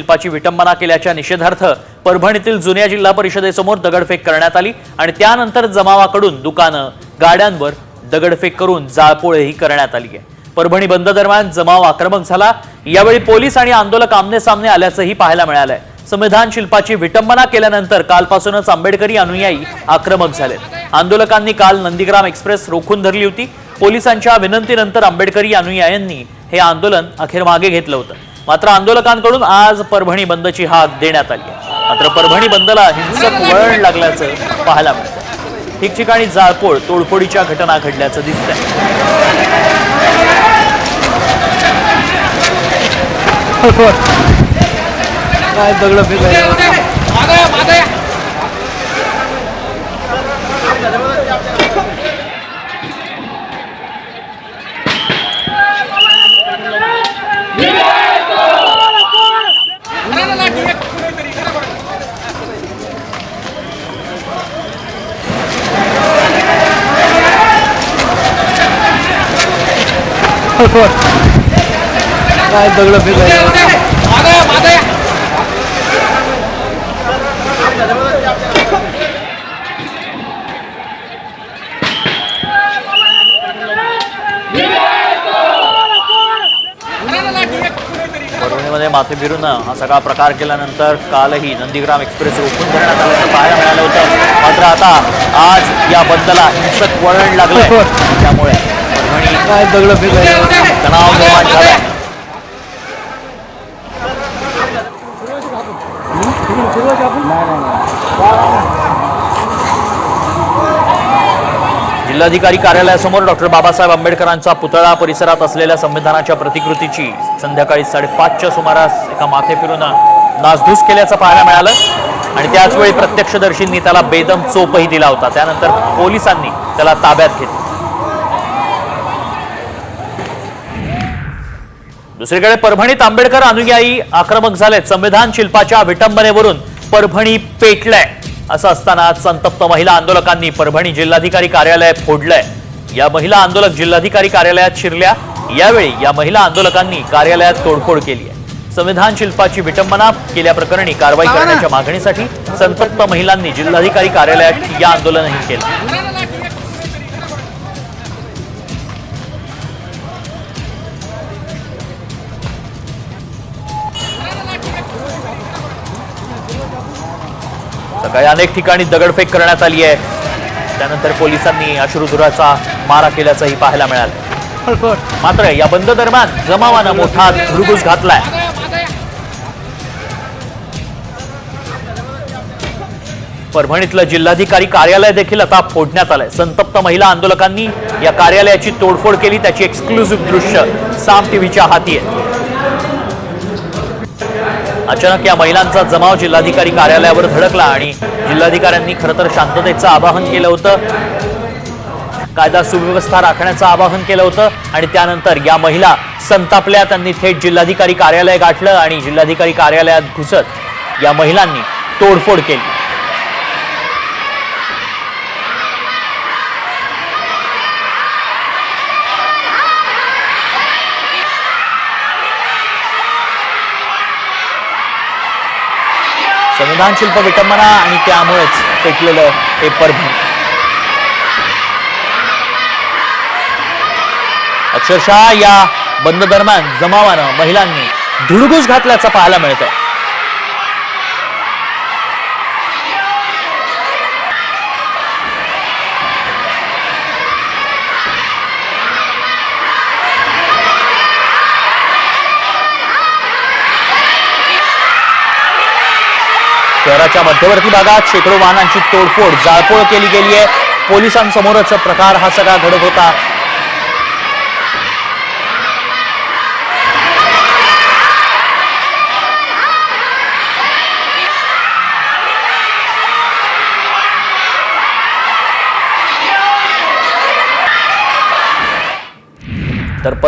शिल्पाची विटंबना केल्याच्या निषेधार्थ परभणीतील जुन्या जिल्हा परिषदेसमोर दगडफेक करण्यात आली आणि त्यानंतर जमावाकडून दुकानं, गाड्यांवर दगडफेक करून जाळपोळही करण्यात आली आहे। परभणी बंद दरम्यान जमाव आक्रमक झाला। यावेळी पोलीस आणि आंदोलक आमने सामने आल्याचंही पाहायला मिळालंय। संविधान शिल्पाची विटंबना केल्यानंतर कालपासूनच आंबेडकरी अनुयायी आक्रमक झालेत। आंदोलकांनी काल नंदीग्राम एक्सप्रेस रोखून धरली होती। पोलिसांच्या विनंतीनंतर आंबेडकरी अनुयायांनी हे आंदोलन अखेर मागे घेतलं होतं। मात्र आंदोलकांकडून आज परभणी बंदची हाक देण्यात आली आहे। मात्र परभणी बंदला हिंसक वळण लागल्याचं पाहायला मिळतं। ठिकठिकाणी जाळपोळ, तोडफोडीच्या घटना घडल्याचं दिसतंय। काय दगड फेकायचं काय दगड फेकायचं परभणीमध्ये माथे फिरून हा सगळा प्रकार केल्यानंतर कालही नंदीग्राम एक्सप्रेस रोखून धरण्यात आल्याचं पाहायला मिळालं होतं। मात्र आता आज या बंदला हिंसक वळण लागलंय, त्यामुळे परभणी काय दगड फेकायचं तणाव निर्माण झालाय। जिल्हाधिकारी कार्यालयासमोर डॉक्टर बाबासाहेब आंबेडकरांचा पुतळा परिसरात असलेल्या संविधानाच्या प्रतिकृतीची संध्याकाळी 5:30च्या सुमारास एका माथे फिरून नासधूस केल्याचं पाहायला मिळालं आणि त्याचवेळी प्रत्यक्षदर्शींनी त्याला बेदम चोपही दिला होता। त्यानंतर पोलिसांनी त्याला ताब्यात घेतलं। दुसरीकडे परभणीत आंबेडकर अनुयायी आक्रमक झालेत। संविधान शिल्पाच्या विटंबनेवरून परभणी पेटलंय। असं असताना संतप्त महिला आंदोलकांनी परभणी जिल्हाधिकारी कार्यालय फोडलंय। या महिला आंदोलक जिल्हाधिकारी कार्यालयात शिरल्या। यावेळी या महिला आंदोलकांनी कार्यालयात तोडफोड केली आहे। संविधान शिल्पाची विटंबना केल्याप्रकरणी कारवाई करण्याच्या मागणीसाठी संतप्त महिलांनी जिल्हाधिकारी कार्यालयात ठिय्या आंदोलनही केलं। सकाळी अनेक ठिकाणी दगडफेक करण्यात आली आहे। त्यानंतर पोलिसांनी अश्रुधुराचा मारा केल्याचंही पाहायला मिळालं। मात्र या बंद दरम्यान जमावानं मोठा धुडगूस घातलाय। परभणीतलं जिल्हाधिकारी कार्यालय देखील आता फोडण्यात आलंय। संतप्त महिला आंदोलकांनी या कार्यालयाची तोडफोड केली, त्याची एक्सक्लुसिव्ह दृश्य साम टीव्हीच्या हाती आहे। अचानक या महिलांचा जमाव जिल्हाधिकारी कार्यालयावर धडकला आणि जिल्हाधिकाऱ्यांनी खरं तर शांततेचं आवाहन केलं होतं, कायदा सुव्यवस्था राखण्याचं आवाहन केलं होतं आणि त्यानंतर या महिला संतापल्या। त्यांनी थेट जिल्हाधिकारी कार्यालय गाठलं आणि जिल्हाधिकारी कार्यालयात घुसत या महिलांनी तोडफोड केली। संविधान शिल्प विटंबना आणि त्यामुळेच पेटलेलं हे परभणी। अक्षरशः या बंद दरम्यान जमावानं महिलांनी धुडगूस घातल्याचं पाहायला मिळतंय। शहराच्या मध्यवर्ती भागात शेकडो वाहनांची तोडफोड, जाळपोळ केली गेली आहे। पोलिसांसमोरच प्रकार हा सगळा घडत होता।